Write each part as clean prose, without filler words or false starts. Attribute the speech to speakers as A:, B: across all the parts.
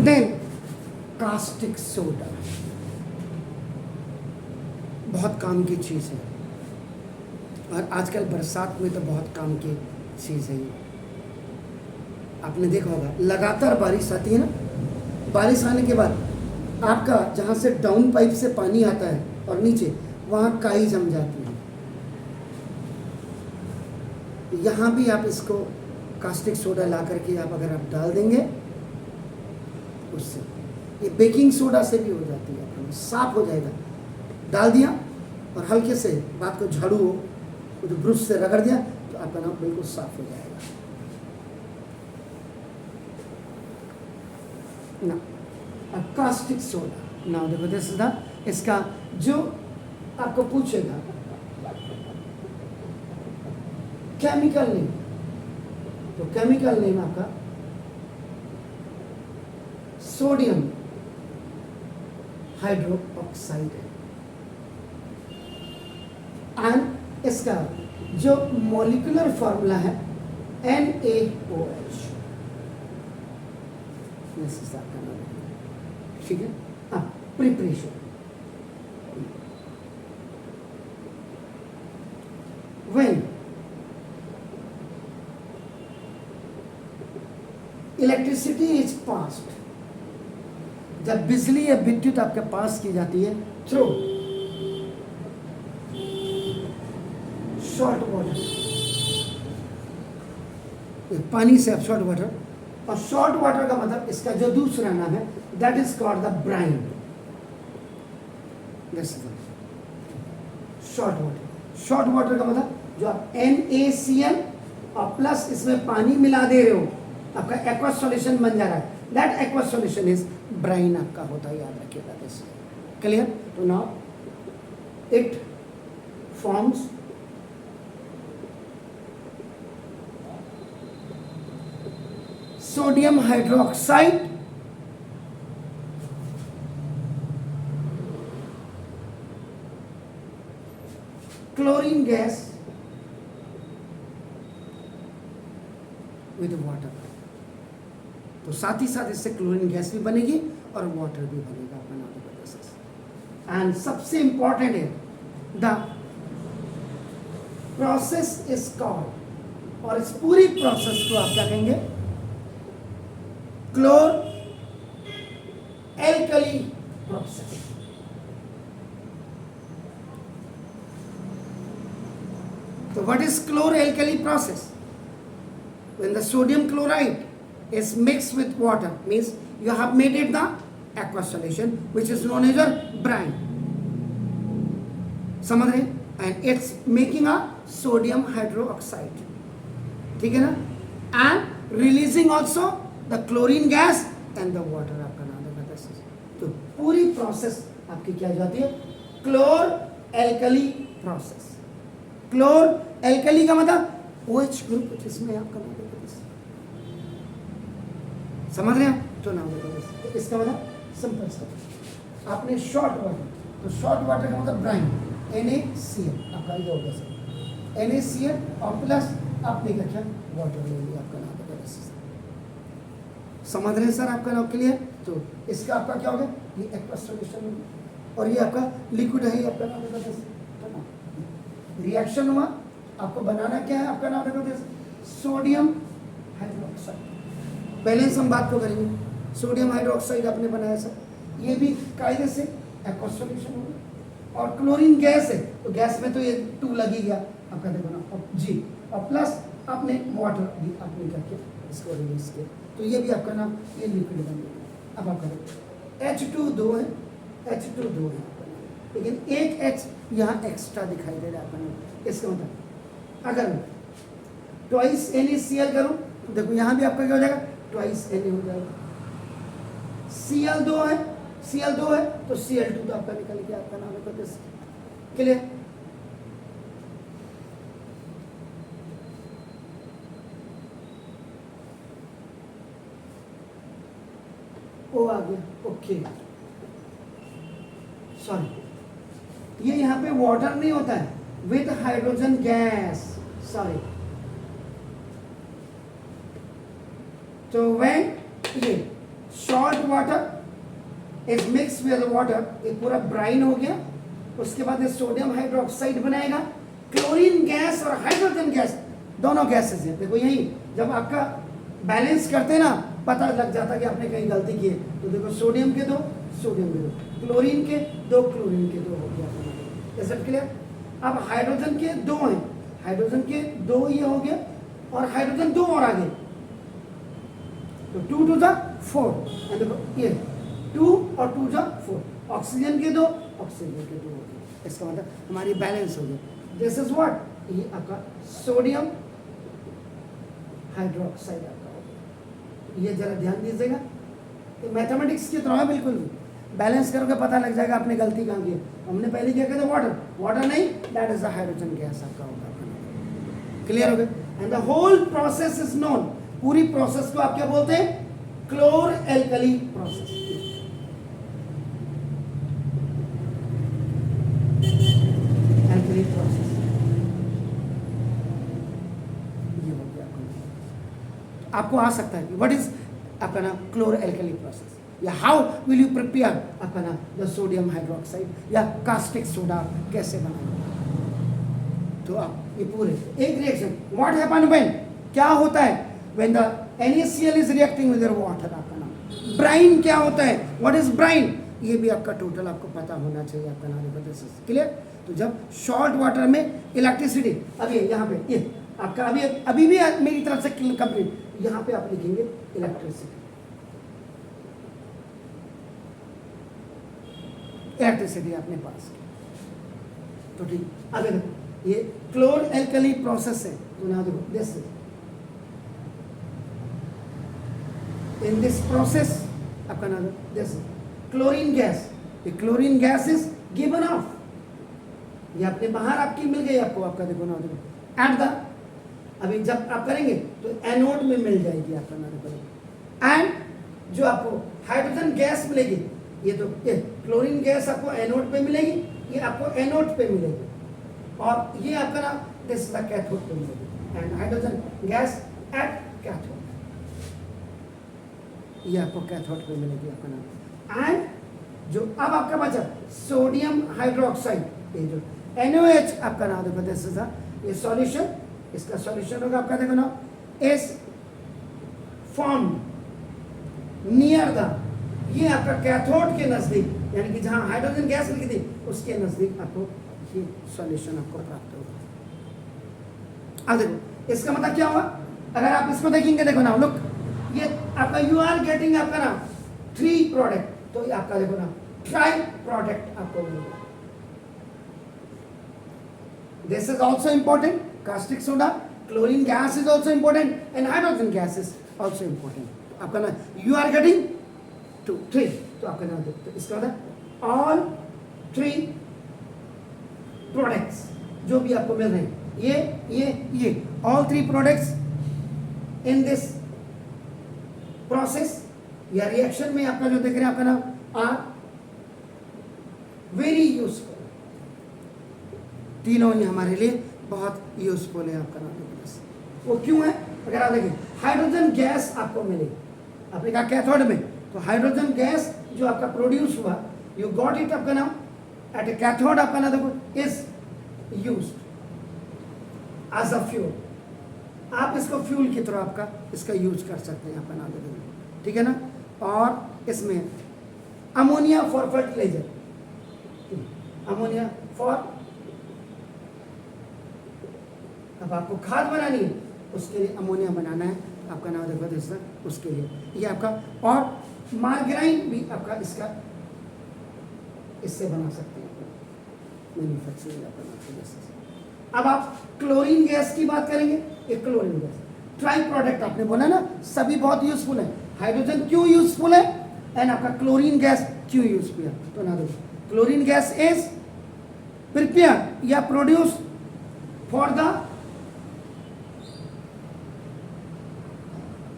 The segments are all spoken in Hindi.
A: देन कास्टिक सोडा, बहुत काम की चीज़ है और आजकल बरसात में तो बहुत काम की चीज़ है ये। आपने देखा होगा लगातार बारिश आती है ना, बारिश आने के बाद आपका जहाँ से डाउन पाइप से पानी आता है और नीचे वहाँ काई जम जाती है। यहाँ भी आप इसको कास्टिक सोडा ला करके आप अगर आप डाल देंगे उससे, ये बेकिंग सोडा से भी हो जाती है, अपना साफ हो जाएगा। डाल दिया और हल्के से बात को झाड़ू हो जो ब्रश से रगड़ दिया तो आपका नाम बिल्कुल साफ हो जाएगा ना। कास्टिक सोडा ना, देखो दिस इज द, इसका जो आपको पूछेगा केमिकल नेम, तो केमिकल नेम आपका सोडियम हाइड्रोक्साइड है। एंड इसका जो मॉलिक्यूलर फॉर्मूला है NaOH, ठीक है। अब preparation, when electricity is passed, जब बिजली या विद्युत आपके पास की जाती है थ्रू शॉर्ट वाटर, पानी से आप शॉर्ट वाटर, और शॉर्ट वाटर का मतलब इसका जो दूसरा नाम है that is called the Bryan. Short water, short water का मतलब जो आप NaCl और प्लस इसमें पानी मिला दे रहे हो, आपका एक्वा सॉल्यूशन बन जा रहा है, that aqua solution is brine आपका होता है, याद रखिएगा दिस। क्लियर? तो now it forms sodium hydroxide chlorine gas with water, तो साथ ही साथ इससे क्लोरीन गैस भी बनेगी और वाटर भी बनेगा अपना। एंड सबसे इंपॉर्टेंट है द प्रोसेस इज कॉल्ड, और इस पूरी प्रोसेस को आप क्या कहेंगे? Chlor alkali process. So what is chlor-alkali process? When the sodium chloride is mixed with water, means you have made it the aqueous solution, which is known as a brine. समझ रहे? And it's making a sodium hydroxide. ठीक है ना? And releasing also the chlorine gas and the water आपका नाम है this is. तो पूरी प्रोसेस आपकी क्या जाती है? क्लोर-एल्कली प्रोसेस। क्लोर एल्कली का मतलब OH ग्रुप, जिसमें आपका नाम है, समझ रहे हैं? तो नाम है इसका मतलब सिंपल सा आपने शॉर्ट वाटर, तो शॉर्ट वाटर का मतलब ब्राइन NaCl आपका ये हो गया सर, NaCl और प्लस आपने क्या किया? वाटर ले लिया, आपका नाम है। समझ रहे हैं सर? आपका नाम क्लियर? तो इसका आपका क्या हो गया? ये एक्वस सॉल्यूशन हो गया और ये आपका लिक्विड है, आपका नाम है। रिएक्शन हुआ, आपको बनाना क्या है? आपका नाम है सोडियम हाइड्रोक्साइड। पहले से हम बात को करेंगे, सोडियम हाइड्रोक्साइड आपने बनाया सर, ये भी कायदे से एक्वस सॉल्यूशन होगा। और क्लोरीन गैस है, तो गैस में तो ये 2 लग ही गया आपका, देखो ना जी, और प्लस आपने वाटर भी आपने क्या किया? इसको रिलीज किया, तो ये भी आपका नाम, ये लिक्विड बन गया। अब आप करें H2 है, H2 है, लेकिन एक H यहाँ एक्स्ट्रा दिखाई दे रहा है आपका। इसका मतलब अगर ट्वाइस NaCl करूँ तो देखो यहाँ भी आपका क्या हो जाएगा? ट्वाइस Na हो जाएगा। Cl2 है तो Cl2 तो आपका निकल गया, आपका नाम है। क्लियर? ओ आ गया, ओके सॉरी, ये यहाँ पे वाटर नहीं होता है, विद हाइड्रोजन गैस, सॉरी। तो व्हेन ये short water is mix with water, ये पूरा ब्राइन हो गया। उसके बाद ये सोडियम हाइड्रोक्साइड बनाएगा। क्लोरीन गैस और हाइड्रोजन गैस दोनों गैसेस हैं। देखो यही जब आपका बैलेंस करते हैं ना, पता लग जाता है कि आपने कहीं गलती की है। तो देखो सोडियम के 2, सोडियम के 2, क्लोरीन के 2, क्लोरीन के 2 हो गया। Is it clear? अब हाइड्रोजन के 2 हैं, हाइड्रोजन के 2 ये हो गया, और हाइड्रोजन 2 और आगे, तो 2 टू द 4, देखो ये 2 और 2 जा 4, ऑक्सीजन के 2, ऑक्सीजन के 2 हो गए। इसका मतलब हमारी बैलेंस हो गई। दिस इज व्हाट, ये आपका सोडियम हाइड्रोक्साइड आपका हो गया। ये जरा ध्यान दीजिएगा, तो मैथमेटिक्स की तरह है बिल्कुल भी। बैलेंस करोगे पता लग जाएगा आपने गलती कहाँ की है। हमने पहले क्या कहते वाटर, वाटर नहीं, that is the hydrogen gas आपका होगा। क्लियर हो गया? And the whole process is known, पूरी प्रोसेस को आप क्या बोलते हैं? Chlor alkali process. Alkali process ये हो गया। आपको आ सकता है कि व्हाट इज आपका ना क्लोर एल्कली प्रोसेस, या हाउ विल यू प्रिपेयर आपका ना द सोडियम हाइड्रोक्साइड या कास्टिक सोडा कैसे बनाएंगे। तो आप ये पूरे एक रिएक्शन व्हाट हैपन व्हेन, क्या होता है when the NaCl is reacting with water. आपका नाम ब्राइन क्या होता है, व्हाट इज ब्राइन, ये भी आपका टोटल आपको पता होना चाहिए आपका नाम। क्लियर? तो जब शॉर्ट वाटर में इलेक्ट्रिसिटी, अभी यहाँ पे ये आपका अभी भी मेरी तरफ से कंप्लीट, यहाँ पे आप लिखेंगे इलेक्ट्रिसिटी, इलेक्ट्रिसिटी आपने पास की। तो ठीक, अब देखो ये क्लोर एल्कली प्रोसेस है। तो ना देखो दिस इन दिस प्रोसेस आपका नाम दिस क्लोरीन गैस, ये chlorine gas is given of, ये अपने बाहर आपकी मिल गई आपको, आपका देखो ना देखो एट द, अभी जब आप करेंगे तो एनोड में मिल जाएगी आपका नाम। एंड जो आपको हाइड्रोजन गैस मिलेगी, ये तो ये क्लोरीन गैस आपको एनोड पे मिलेगी, ये आपको एनोड पे मिलेगी, और ये आपका ना दिस इज द कैथोड पे मिलेगी। And hydrogen gas at cathode, ये आपको कैथोड पे मिलेगी आपका नाम। एंड जो अब आपका बचा सोडियम हाइड्रोक्साइड, ये जो NaOH आपका नाम देखो दिस इज ये सॉल्यूशन, इसका सॉल्यूशन होगा आपका देखो ना इज फॉर्म्ड नियर द, ये आपका कैथोड के नजदीक, यानी कि जहां हाइड्रोजन गैस लिखी थी उसके नजदीक आपको ये सॉल्यूशन आपको प्राप्त होगा। अब देखो इसका मतलब क्या हुआ, अगर आप इसको देखेंगे, देखो ना लुक, ये आपका यू आर गेटिंग आपका ना 3 प्रोडक्ट, तो ये आपका देखो ना ट्राई प्रोडक्ट आपको मिलेगा। This is also important. Caustic soda, chlorine gas is also important, and hydrogen gas is also important. आपका ना you are getting 2, 3, तो आपका नाम देखो, तो इसका मतलब all 3 products जो भी आपको मिल रहे हैं, ये all 3 products in this process या रिएक्शन में आपका जो देख रहे हैं आपका नाम are very useful। तीनों ही हमारे लिए बहुत यूजफुल है आपका नाम। वो क्यों है, अगर आप देखें हाइड्रोजन गैस आपको मिलेगी, आपने कहा कैथोड में, तो हाइड्रोजन गैस जो आपका प्रोड्यूस हुआ, यू गॉट इट आपका नाम एट ए कैथोड, आपका नाम देखो is used as a fuel. आप इसको फ्यूल की तरह आपका इसका यूज कर सकते हैं आपका नाम देखो, ठीक है ना। और इसमें ammonia for fertiliser, ammonia for, अब आपको खाद बनानी है उसके लिए अमोनिया बनाना है आपका नाम देखो दोस्तों, उसके लिए ये आपका, और मार्गराइन भी आपका इसका इससे बना सकते हैं मैन्युफैक्चरिंग आपका नाम। अब आप क्लोरीन गैस की बात करेंगे, एक क्लोरीन गैस ट्राई प्रोडक्ट आपने बोला ना, सभी बहुत यूजफुल है। हाइड्रोजन क्यों यूजफुल है एंड आपका क्लोरीन गैस क्यों यूजफुल है, तो ना देखो क्लोरीन गैस इज प्रिपेयर या produce for the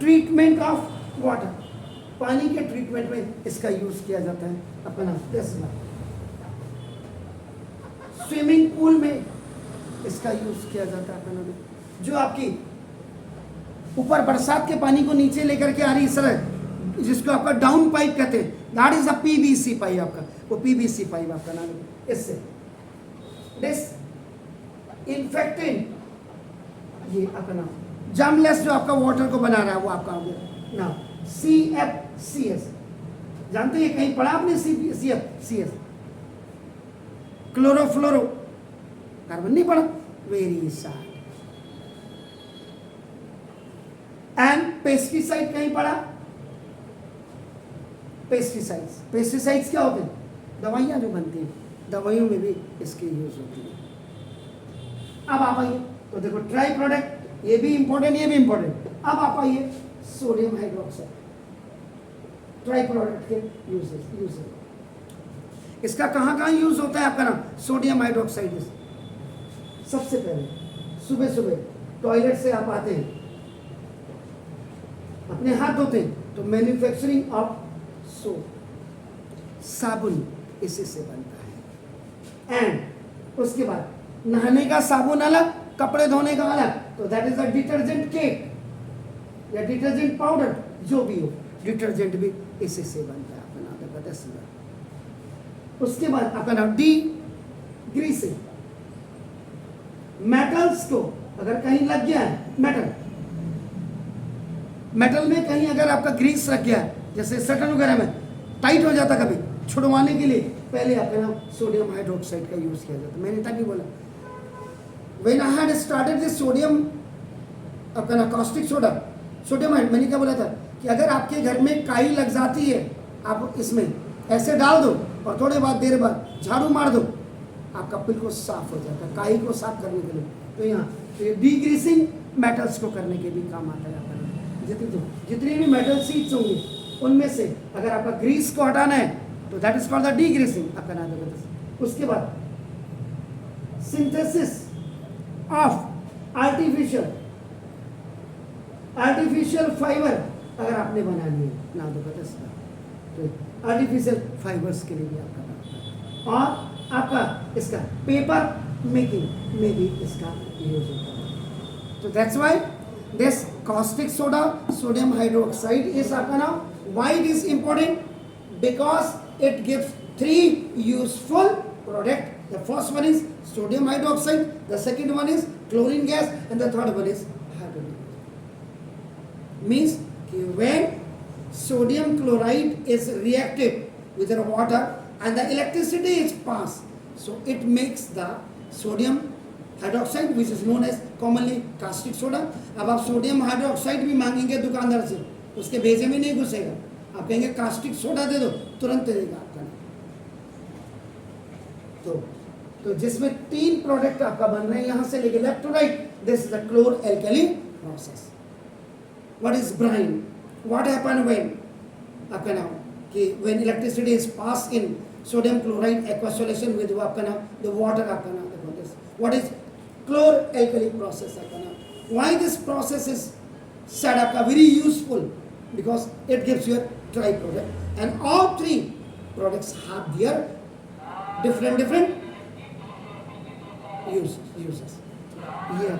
A: treatment of water, पानी के ट्रीटमेंट में इसका यूज किया जाता है अपना। स्विमिंग पूल में इसका यूज किया जाता है अपना, जो आपकी ऊपर बरसात के पानी को नीचे लेकर के आ रही सड़क जिसको आपका डाउन पाइप कहते हैं, that is a PVC pipe आपका, वो पीवीसी पाइप आपका नाम है। इससे दिस इन्फेक्टेंट, ये आपका नाम जर्मलेस जो आपका वाटर को बना रहा है वो आपका हो गया ना CFCS। जानते हैं कहीं पढ़ा आपने CFCS? क्लोरोफ्लोरो कार्बन नहीं पढ़ा? Very sad. एंड पेस्टिसाइड कहीं पढ़ा? पेस्टिसाइड्स क्या होते हैं? दवाइयां जो बनती हैं, दवाइयों में भी इसकी यूज होती है। अब आप आइए तो देखो ट्राई प्रोडक्ट, ये भी इंपॉर्टेंट, ये भी इंपॉर्टेंट। अब आप आइए सोडियम हाइड्रोक्साइड, ट्राई प्रोडक्ट के यूजेस इसका कहाँ कहाँ यूज होता है आपका नाम? Sodium hydroxide. सबसे पहले सुबह सुबह टॉयलेट से आप आते हैं, अपने हाथ धोते हैं, तो मैन्युफैक्चरिंग ऑफ सोप, साबुन इसी से बनता है। एंड उसके बाद नहाने का साबुन अलग, कपड़े धोने का अलग, तो that is a detergent cake या डिटर्जेंट पाउडर, जो भी हो, डिटर्जेंट भी इसी से बनता है आपका नाम है 10। उसके बाद आपका नाम डी ग्रीसिंग, मेटल्स को अगर कहीं लग गया है, मेटल में कहीं अगर आपका ग्रीस लग गया है, जैसे शटर वगैरह में टाइट हो जाता कभी, छुड़वाने के लिए पहले आपका नाम सोडियम हाइड्रोक्साइड का यूज किया जाता है। मैंने तभी बोला when I had started this sodium आपका ना कॉस्टिक सोडा, सोडियम हाइड, मैंने क्या बोला था कि अगर आपके घर में काई लग जाती है, आप इसमें ऐसे डाल दो और थोड़े बाद देर बाद झाड़ू मार दो, आपका बिल्कुल साफ हो जाता है, काई को साफ करने के लिए। तो यहाँ तो डीग्रीसिंग मेटल्स को करने के भी काम आता है आपका। जितनी भी मेटल सीड्स होंगे उनमें से अगर आपका ग्रीस को हटाना है तो दैट इज कॉल्ड द डीग्रीसिंग आपका नाम है। उसके बाद सिंथेसिस ऑफ आर्टिफिशियल फाइबर अगर आपने बनानी है ना तो आर्टिफिशियल फाइबर्स के लिए भी आपका नाम, और आपका इसका पेपर मेकिंग में भी इसका यूज होता है। तो that's why this caustic soda, sodium hydroxide is आपका नाम, why it is important? Because it gives 3 useful product. The first one is sodium hydroxide, the second one is chlorine gas, and the third one is hydrogen. Means when sodium chloride is reacted with the water and the electricity is passed, so it makes the sodium hydroxide which is known as commonly caustic soda. अब आप सोडियम हाइड्रोक्साइड भी मांगेंगे दुकानदार से, उसके भेजे में नहीं घुसेगा, आप कहेंगे कास्टिक सोडा दे दो, तुरंत दे देगा आपका। तो जिसमें 3 प्रोडक्ट आपका बन रहे हैं यहां से लेके left to right, this is the chlor alkali process. What is brine? What happen when आपका नाम कि when electricity is pass in sodium chloride aqua solution with आपका नाम द वाटर आपका नाम। What is chlor-alkali process? Why this process is said very useful? Because it gives you a dry product, and all 3 products have their different uses. Yeah.